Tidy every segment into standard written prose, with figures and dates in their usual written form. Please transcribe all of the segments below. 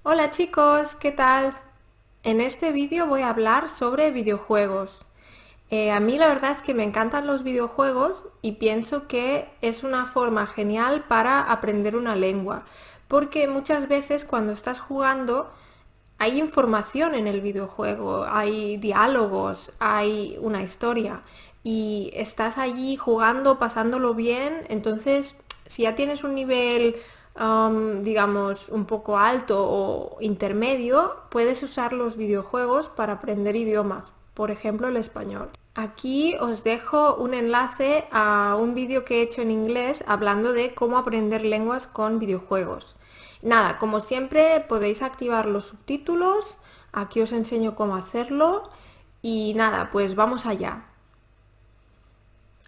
Hola chicos, ¿qué tal? En este vídeo voy a hablar sobre videojuegos. A mí la verdad es que me encantan los videojuegos y pienso que es una forma genial para aprender una lengua, porque muchas veces cuando estás jugando hay información en el videojuego, hay diálogos, hay una historia y estás allí jugando, pasándolo bien, entonces si ya tienes un nivel, digamos, un poco alto o intermedio, puedes usar los videojuegos para aprender idiomas, por ejemplo el español. Aquí os dejo un enlace a un vídeo que he hecho en inglés hablando de cómo aprender lenguas con videojuegos. Nada, como siempre podéis activar los subtítulos, aquí os enseño cómo hacerlo y nada, pues vamos allá.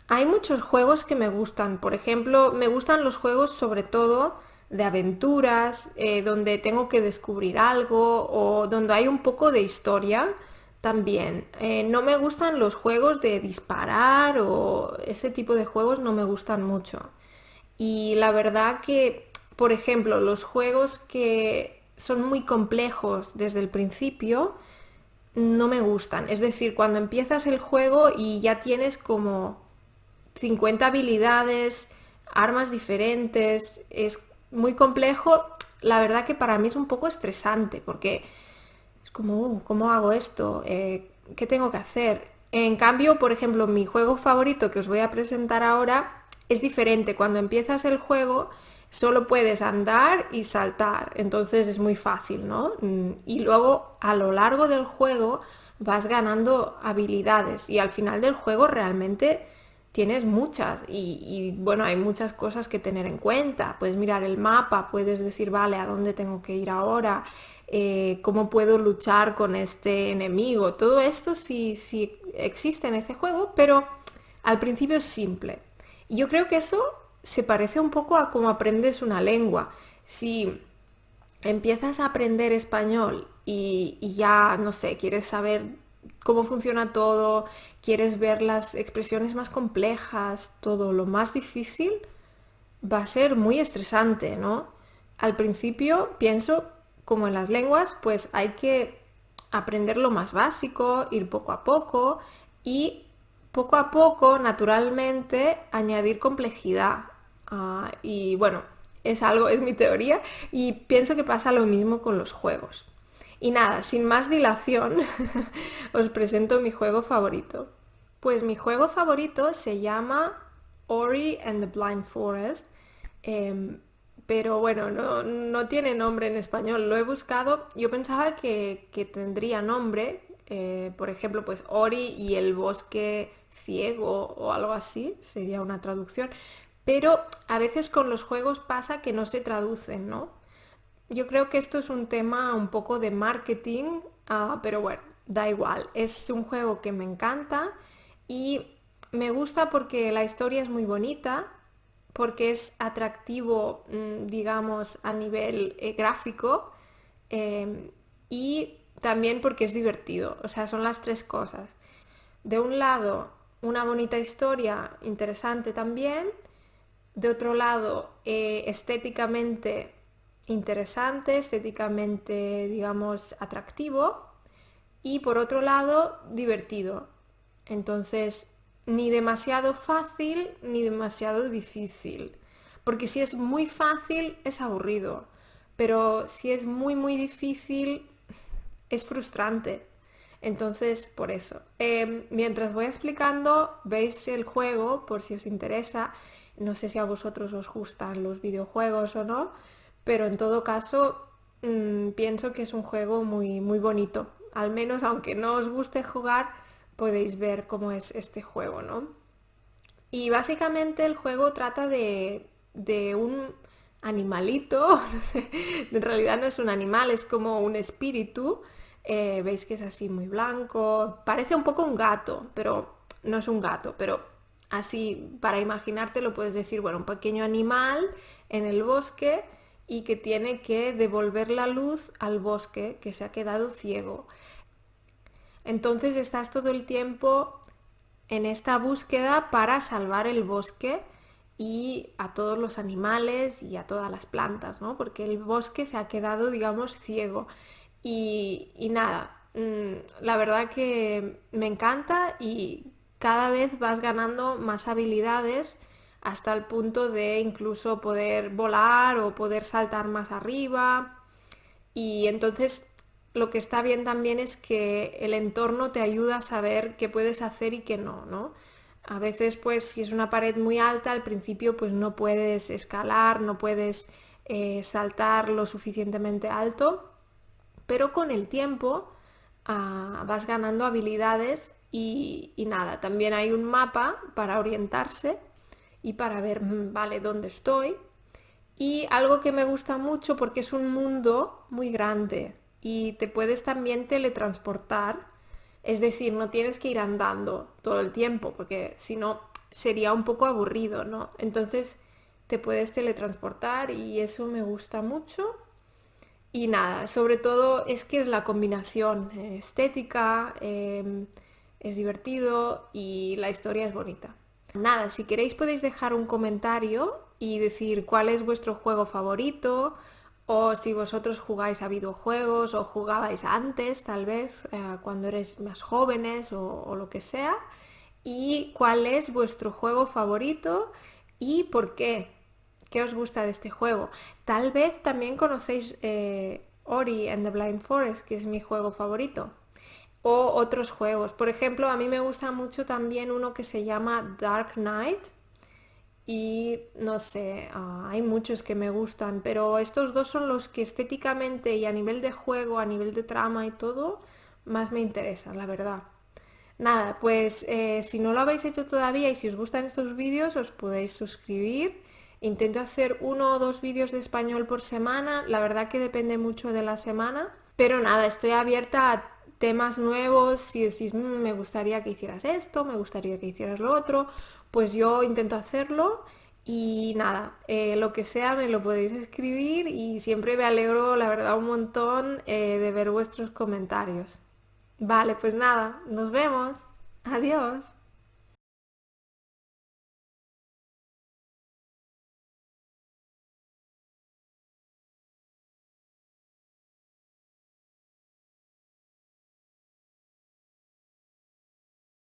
Hay muchos juegos que me gustan, por ejemplo, me gustan los juegos sobre todo de aventuras, donde tengo que descubrir algo o donde hay un poco de historia también. No me gustan los juegos de disparar o ese tipo de juegos no me gustan mucho. Y la verdad que, por ejemplo, los juegos que son muy complejos desde el principio no me gustan. Es decir, cuando empiezas el juego y ya tienes como 50 habilidades, armas diferentes, es muy complejo. La verdad que para mí es un poco estresante porque es como, ¿cómo hago esto? ¿Qué tengo que hacer? En cambio, por ejemplo, mi juego favorito que os voy a presentar ahora es diferente. Cuando empiezas el juego solo puedes andar y saltar, entonces es muy fácil, ¿no? Y luego a lo largo del juego vas ganando habilidades y al final del juego realmente tienes muchas bueno, hay muchas cosas que tener en cuenta. Puedes mirar el mapa, puedes decir, vale, ¿a dónde tengo que ir ahora? ¿Cómo puedo luchar con este enemigo? Todo esto sí existe en este juego, pero al principio es simple. Y yo creo que eso se parece un poco a cómo aprendes una lengua. Si empiezas a aprender español y ya, no sé, quieres saber cómo funciona todo, quieres ver las expresiones más complejas, todo lo más difícil, va a ser muy estresante, ¿no? Al principio pienso, como en las lenguas, pues hay que aprender lo más básico, ir y poco a poco, naturalmente, añadir complejidad. Y bueno, es algo, es mi teoría y pienso que pasa lo mismo con los juegos. Y nada, sin más dilación, os presento mi juego favorito. Pues mi juego favorito se llama Ori and the Blind Forest, em, pero bueno, no tiene nombre en español. Lo he buscado, yo pensaba que tendría nombre, por ejemplo, pues Ori y el bosque ciego o algo así, sería una traducción, pero a veces con los juegos pasa que no se traducen, ¿no? Yo creo que esto es un tema un poco de marketing, pero bueno, da igual. Es un juego que me encanta y me gusta porque la historia es muy bonita, porque es atractivo, digamos, a nivel gráfico eh, y también porque es divertido. O sea, son las tres cosas. De un lado, una bonita historia interesante también. De otro lado, estéticamente interesante, estéticamente, digamos, atractivo. Y por otro lado, divertido. Entonces, ni demasiado fácil ni demasiado difícil. Porque si es muy fácil, es aburrido. Pero si es muy difícil, es frustrante. Entonces, por eso. Mientras voy explicando, veis el juego por si os interesa. No sé si a vosotros os gustan los videojuegos o no, pero en todo caso, pienso que es un juego muy bonito. Al menos, aunque no os guste jugar, podéis ver cómo es este juego, ¿no? Y básicamente el juego trata de un animalito, no sé, en realidad no es un animal, es como un espíritu. Veis que es así muy blanco, parece un poco un gato, pero no es un gato, pero así para imaginarte lo puedes decir, bueno, un pequeño animal en el bosque y que tiene que devolver la luz al bosque que se ha quedado ciego. Entonces estás todo el tiempo en esta búsqueda para salvar el bosque y a todos los animales y a todas las plantas, ¿no? Porque el bosque se ha quedado, digamos, ciego. Y nada, la verdad que me encanta y cada vez vas ganando más habilidades hasta el punto de incluso poder volar o poder saltar más arriba. Y entonces lo que está bien también es que el entorno te ayuda a saber qué puedes hacer y qué no, ¿no? A veces, pues, si es una pared muy alta, al principio, pues no puedes escalar, no puedes saltar lo suficientemente alto, pero con el tiempo vas ganando habilidades y nada, también hay un mapa para orientarse y para ver, vale, dónde estoy. Y algo que me gusta mucho porque es un mundo muy grande y te puedes también teletransportar, es decir, no tienes que ir andando todo el tiempo porque si no sería un poco aburrido, ¿no? Entonces te puedes teletransportar y eso me gusta mucho. Y nada, sobre todo es que es la combinación estética, es divertido y la historia es bonita. Nada, si queréis podéis dejar un comentario y decir cuál es vuestro juego favorito o si vosotros jugáis a videojuegos o jugabais antes, tal vez, cuando eres más jóvenes o lo que sea, y cuál es vuestro juego favorito y por qué. ¿Qué os gusta de este juego? Tal vez también conocéis Ori and the Blind Forest, que es mi juego favorito. O otros juegos. Por ejemplo, a mí me gusta mucho también uno que se llama Dark Knight. Y no sé, hay muchos que me gustan, pero estos dos son los que estéticamente y a nivel de juego, a nivel de trama y todo, más me interesan, la verdad. Nada, pues si no lo habéis hecho todavía y si os gustan estos vídeos, os podéis suscribir. Intento hacer 1 o 2 vídeos de español por semana, la verdad que depende mucho de la semana. Pero nada, estoy abierta a temas nuevos. Si decís, me gustaría que hicieras esto, me gustaría que hicieras lo otro, pues yo intento hacerlo. Y nada, lo que sea me lo podéis escribir y siempre me alegro, la verdad, un montón de ver vuestros comentarios. Vale, pues nada, nos vemos. Adiós.